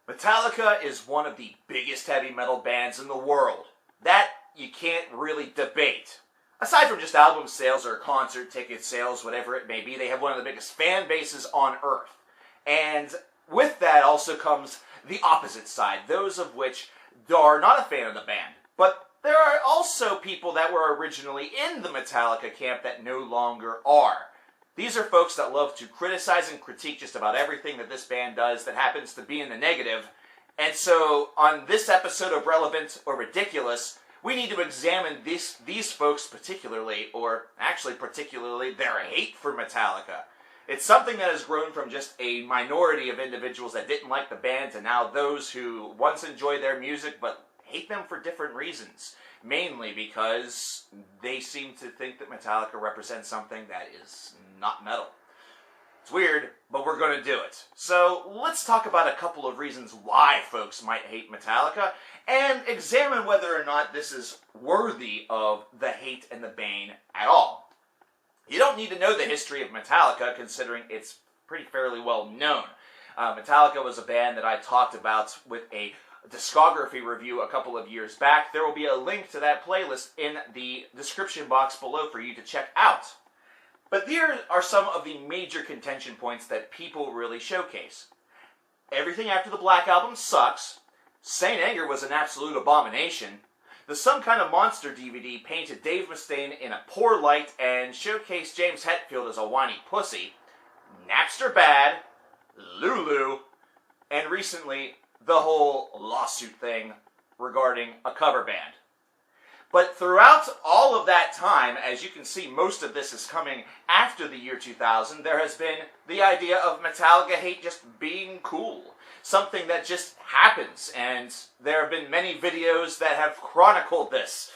Metallica is one of the biggest heavy metal bands in the world. That you can't really debate. Aside from just album sales or concert ticket sales, whatever it may be, they have one of the biggest fan bases on Earth. And with that also comes the opposite side, those of which are not a fan of the band. But there are also people that were originally in the Metallica camp that no longer are. These are folks that love to criticize and critique just about everything that this band does that happens to be in the negative. And so, on this episode of Relevant or Ridiculous, we need to examine these folks particularly, or actually particularly their hate for Metallica. It's something that has grown from just a minority of individuals that didn't like the band to now those who once enjoyed their music but hate them for different reasons. Mainly because they seem to think that Metallica represents something that is not metal. It's weird, but we're going to do it. So let's talk about a couple of reasons why folks might hate Metallica and examine whether or not this is worthy of the hate and the bane at all. You don't need to know the history of Metallica considering it's pretty fairly well known. Metallica was a band that I talked about with a discography review a couple of years back. There will be a link to that playlist in the description box below for you to check out. But here are some of the major contention points that people really showcase. Everything after the Black Album sucks. Saint Anger was an absolute abomination. The Some Kind of Monster DVD painted Dave Mustaine in a poor light and showcased James Hetfield as a whiny pussy. Napster bad. Lulu. And recently, the whole lawsuit thing regarding a cover band. But throughout all of that time, as you can see, most of this is coming after the year 2000, there has been the idea of Metallica Hate just being cool. Something that just happens, and there have been many videos that have chronicled this.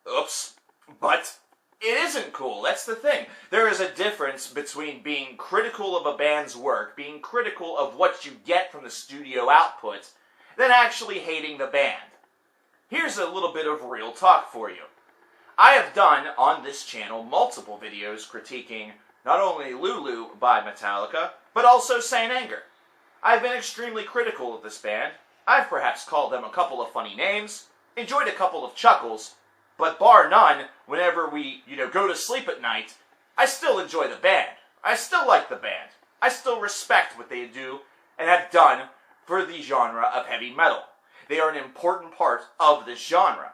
Oops. But it isn't cool, that's the thing. There is a difference between being critical of a band's work, being critical of what you get from the studio output, than actually hating the band. Here's a little bit of real talk for you. I have done, on this channel, multiple videos critiquing not only Lulu by Metallica, but also Saint Anger. I've been extremely critical of this band. I've perhaps called them a couple of funny names, enjoyed a couple of chuckles, but bar none, whenever we, go to sleep at night, I still enjoy the band. I still like the band. I still respect what they do and have done for the genre of heavy metal. They are an important part of this genre.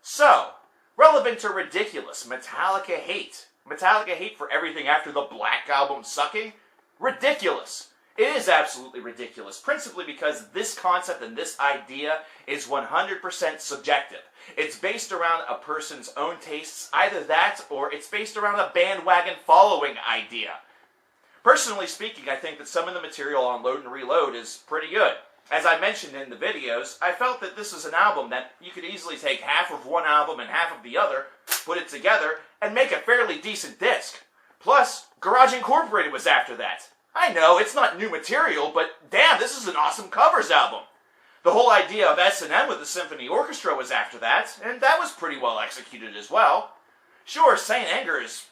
So, relevant or ridiculous, Metallica Hate. Metallica Hate for everything after the Black Album sucking? Ridiculous. It is absolutely ridiculous, principally because this concept and this idea is 100% subjective. It's based around a person's own tastes, either that or it's based around a bandwagon following idea. Personally speaking, I think that some of the material on Load and Reload is pretty good. As I mentioned in the videos, I felt that this is an album that you could easily take half of one album and half of the other, put it together, and make a fairly decent disc. Plus, Garage Incorporated was after that. I know, it's not new material, but damn, this is an awesome covers album. The whole idea of S&M with the symphony orchestra was after that, and that was pretty well executed as well. Sure, Saint Anger is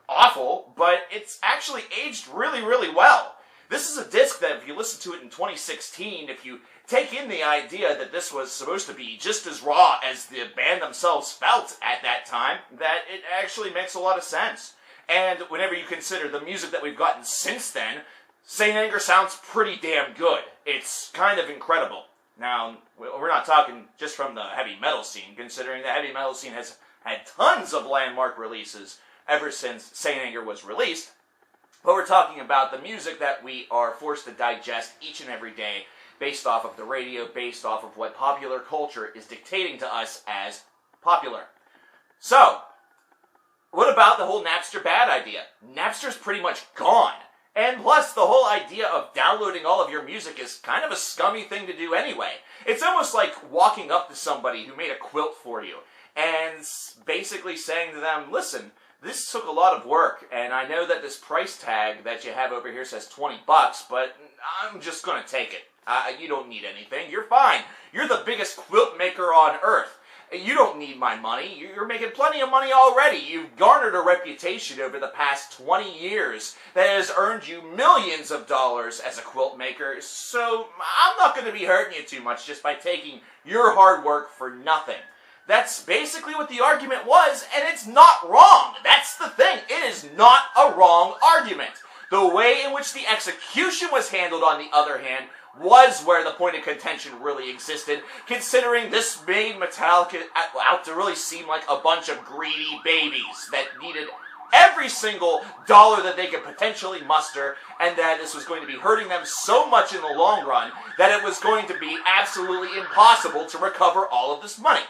awful, but it's actually aged really, really well. This is a disc that if you listen to it in 2016, if you take in the idea that this was supposed to be just as raw as the band themselves felt at that time, that it actually makes a lot of sense. And whenever you consider the music that we've gotten since then, Saint Anger sounds pretty damn good. It's kind of incredible. Now, we're not talking just from the heavy metal scene, considering the heavy metal scene has had tons of landmark releases ever since Saint Anger was released. But we're talking about the music that we are forced to digest each and every day based off of the radio, based off of what popular culture is dictating to us as popular. So, what about the whole Napster bad idea? Napster's pretty much gone. And plus, the whole idea of downloading all of your music is kind of a scummy thing to do anyway. It's almost like walking up to somebody who made a quilt for you and basically saying to them, listen, this took a lot of work, and I know that this price tag that you have over here says $20, but I'm just going to take it. You don't need anything. You're fine. You're the biggest quilt maker on earth. You don't need my money. You're making plenty of money already. You've garnered a reputation over the past 20 years that has earned you millions of dollars as a quilt maker, so I'm not going to be hurting you too much just by taking your hard work for nothing. That's basically what the argument was, and it's not wrong. That's the thing. It is not a wrong argument. The way in which the execution was handled, on the other hand, was where the point of contention really existed, considering this made Metallica out to really seem like a bunch of greedy babies that needed every single dollar that they could potentially muster, and that this was going to be hurting them so much in the long run that it was going to be absolutely impossible to recover all of this money.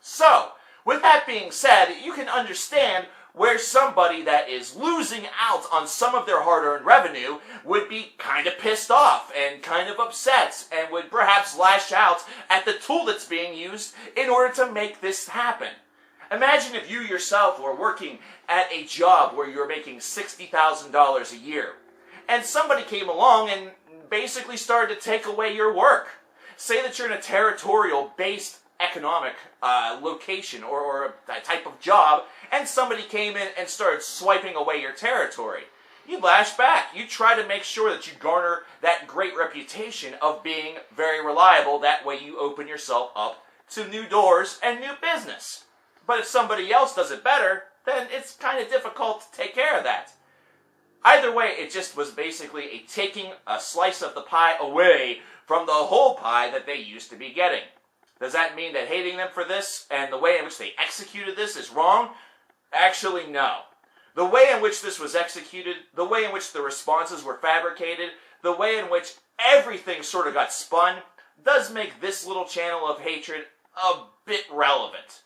So, with that being said, you can understand where somebody that is losing out on some of their hard-earned revenue would be kind of pissed off and kind of upset and would perhaps lash out at the tool that's being used in order to make this happen. Imagine if you yourself were working at a job where you were making $60,000 a year, and somebody came along and basically started to take away your work. Say that you're in a territorial-based economic location or a type of job, and somebody came in and started swiping away your territory. You lash back. You try to make sure that you garner that great reputation of being very reliable. That way you open yourself up to new doors and new business. But if somebody else does it better, then it's kind of difficult to take care of that. Either way, it just was basically taking a slice of the pie away from the whole pie that they used to be getting. Does that mean that hating them for this and the way in which they executed this is wrong? Actually, no. The way in which this was executed, the way in which the responses were fabricated, the way in which everything sort of got spun, does make this little channel of hatred a bit relevant.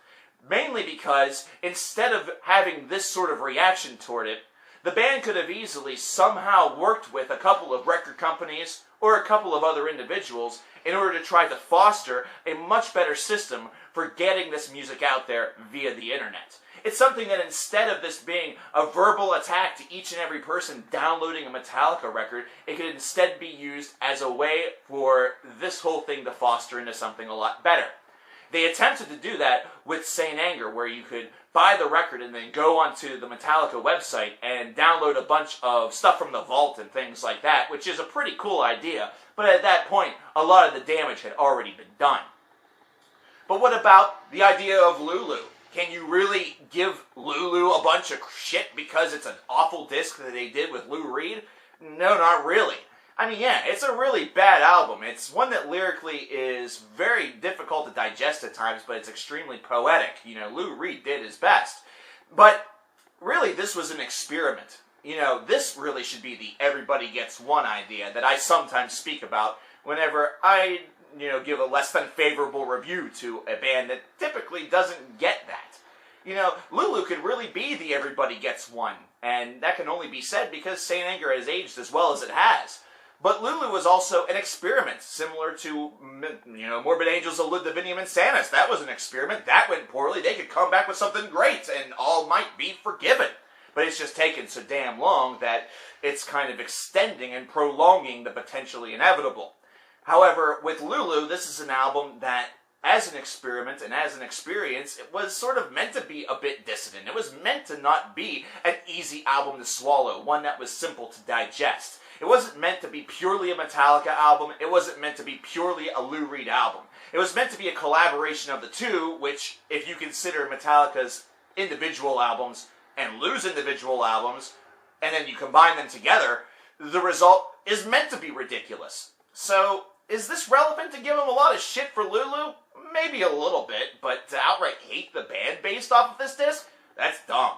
Mainly because, instead of having this sort of reaction toward it, the band could have easily somehow worked with a couple of record companies or a couple of other individuals in order to try to foster a much better system for getting this music out there via the internet. It's something that, instead of this being a verbal attack to each and every person downloading a Metallica record, it could instead be used as a way for this whole thing to foster into something a lot better. They attempted to do that with Saint Anger, where you could buy the record and then go onto the Metallica website and download a bunch of stuff from the vault and things like that, which is a pretty cool idea, but at that point, a lot of the damage had already been done. But what about the idea of Lulu? Can you really give Lulu a bunch of shit because it's an awful disc that they did with Lou Reed? No, not really. I mean, yeah, it's a really bad album. It's one that lyrically is very difficult to digest at times, but it's extremely poetic. You know, Lou Reed did his best. But really, this was an experiment. You know, this really should be the everybody gets one idea that I sometimes speak about whenever I, give a less than favorable review to a band that typically doesn't get that. You know, Lulu could really be the everybody gets one, and that can only be said because Saint Anger has aged as well as it has. But Lulu was also an experiment, similar to, Morbid Angels of Lud Divinium Insanus. That was an experiment. That went poorly. They could come back with something great, and all might be forgiven. But it's just taken so damn long that it's kind of extending and prolonging the potentially inevitable. However, with Lulu, this is an album that, as an experiment and as an experience, it was sort of meant to be a bit dissonant. It was meant to not be an easy album to swallow, one that was simple to digest. It wasn't meant to be purely a Metallica album. It wasn't meant to be purely a Lou Reed album. It was meant to be a collaboration of the two, which, if you consider Metallica's individual albums and Lou's individual albums, and then you combine them together, the result is meant to be ridiculous. So, is this relevant to give him a lot of shit for Lulu? Maybe a little bit, but to outright hate the band based off of this disc? That's dumb.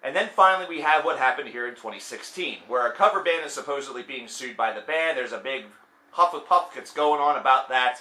And then finally we have what happened here in 2016, where a cover band is supposedly being sued by the band. There's a big huff and puff that's going on about that.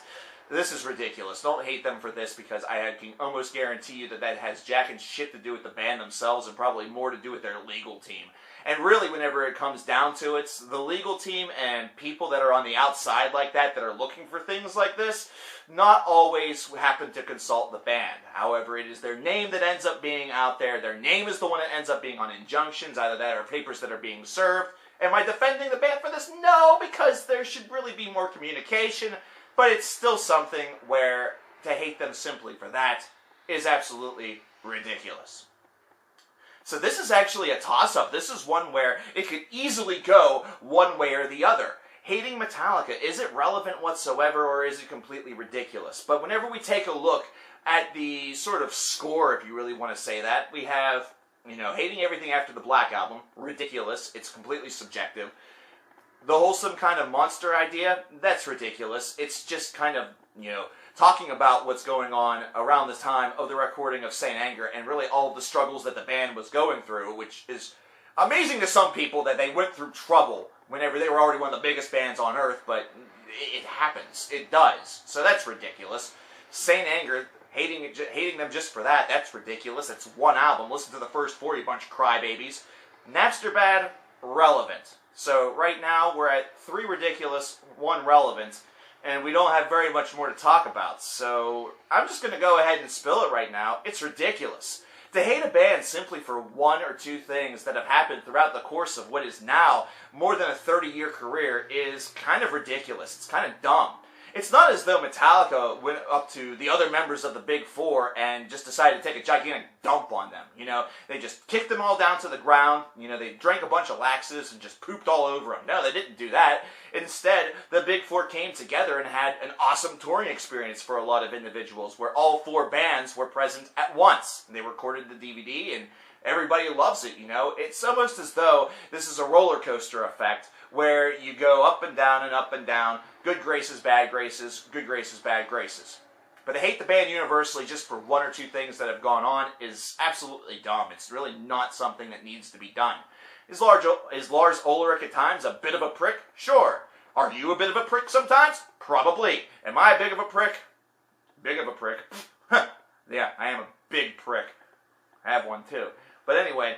This is ridiculous. Don't hate them for this, because I can almost guarantee you that that has jack and shit to do with the band themselves and probably more to do with their legal team. And really, whenever it comes down to it, the legal team and people that are on the outside like that are looking for things like this, not always happen to consult the band. However, it is their name that ends up being out there. Their name is the one that ends up being on injunctions, either that or papers that are being served. Am I defending the band for this? No, because there should really be more communication, but it's still something where, to hate them simply for that is absolutely ridiculous. So this is actually a toss-up. This is one where it could easily go one way or the other. Hating Metallica, is it relevant whatsoever, or is it completely ridiculous? But whenever we take a look at the sort of score, if you really want to say that, we have, hating everything after the Black Album, ridiculous, it's completely subjective. The wholesome kind of monster idea, that's ridiculous. It's just kind of, talking about what's going on around the time of the recording of Saint Anger and really all of the struggles that the band was going through, which is amazing to some people that they went through trouble whenever they were already one of the biggest bands on earth, but it happens. It does. So that's ridiculous. Saint Anger, hating them just for that, that's ridiculous. It's one album. Listen to the first four, you bunch of crybabies. Napster bad, relevant. So right now we're at 3 ridiculous, 1 relevant, and we don't have very much more to talk about. So I'm just going to go ahead and spill it right now. It's ridiculous. To hate a band simply for 1 or 2 things that have happened throughout the course of what is now more than a 30-year career is kind of ridiculous. It's kind of dumb. It's not as though Metallica went up to the other members of the Big Four and just decided to take a gigantic dump on them. They just kicked them all down to the ground. They drank a bunch of laxatives and just pooped all over them. No, they didn't do that. Instead, the Big Four came together and had an awesome touring experience for a lot of individuals where all 4 bands were present at once. They recorded the DVD and everybody loves it, It's almost as though this is a roller coaster effect where you go up and down and up and down, good graces, bad graces, good graces, bad graces. But to hate the band universally just for 1 or 2 things that have gone on is absolutely dumb. It's really not something that needs to be done. Is Lars Ulrich at times a bit of a prick? Sure. Are you a bit of a prick sometimes? Probably. Am I a big of a prick? Big of a prick. Yeah, I am a big prick. I have one too. But anyway,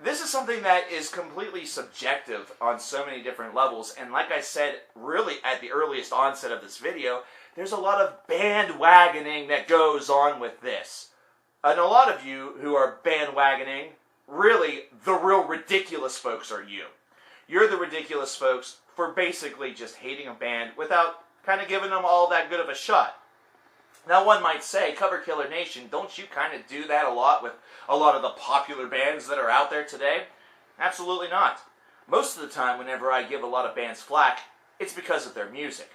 this is something that is completely subjective on so many different levels, and like I said, really at the earliest onset of this video, there's a lot of bandwagoning that goes on with this. And a lot of you who are bandwagoning, really, the real ridiculous folks are you. You're the ridiculous folks for basically just hating a band without kind of giving them all that good of a shot. Now one might say, coverkillernation, don't you kind of do that a lot with a lot of the popular bands that are out there today? Absolutely not. Most of the time, whenever I give a lot of bands flack, it's because of their music.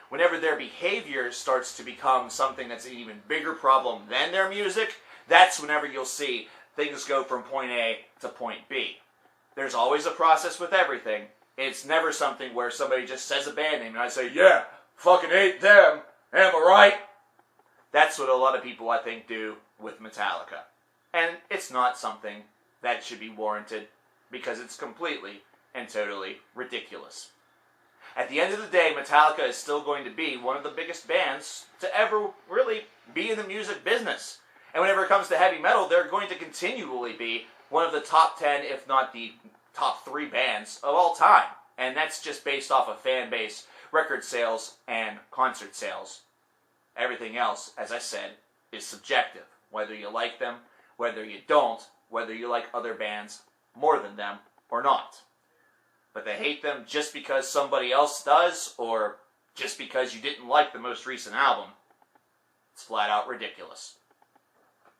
Whenever their behavior starts to become something that's an even bigger problem than their music, that's whenever you'll see things go from point A to point B. There's always a process with everything. It's never something where somebody just says a band name and I say, yeah, fucking hate them, am I right? That's what a lot of people, I think, do with Metallica. And it's not something that should be warranted because it's completely and totally ridiculous. At the end of the day, Metallica is still going to be one of the biggest bands to ever really be in the music business. And whenever it comes to heavy metal, they're going to continually be one of the top 10, if not the top 3 bands of all time. And that's just based off of fan base, record sales, and concert sales. Everything else, as I said, is subjective. Whether you like them, whether you don't, whether you like other bands more than them or not. But to hate them just because somebody else does, or just because you didn't like the most recent album, it's flat out ridiculous.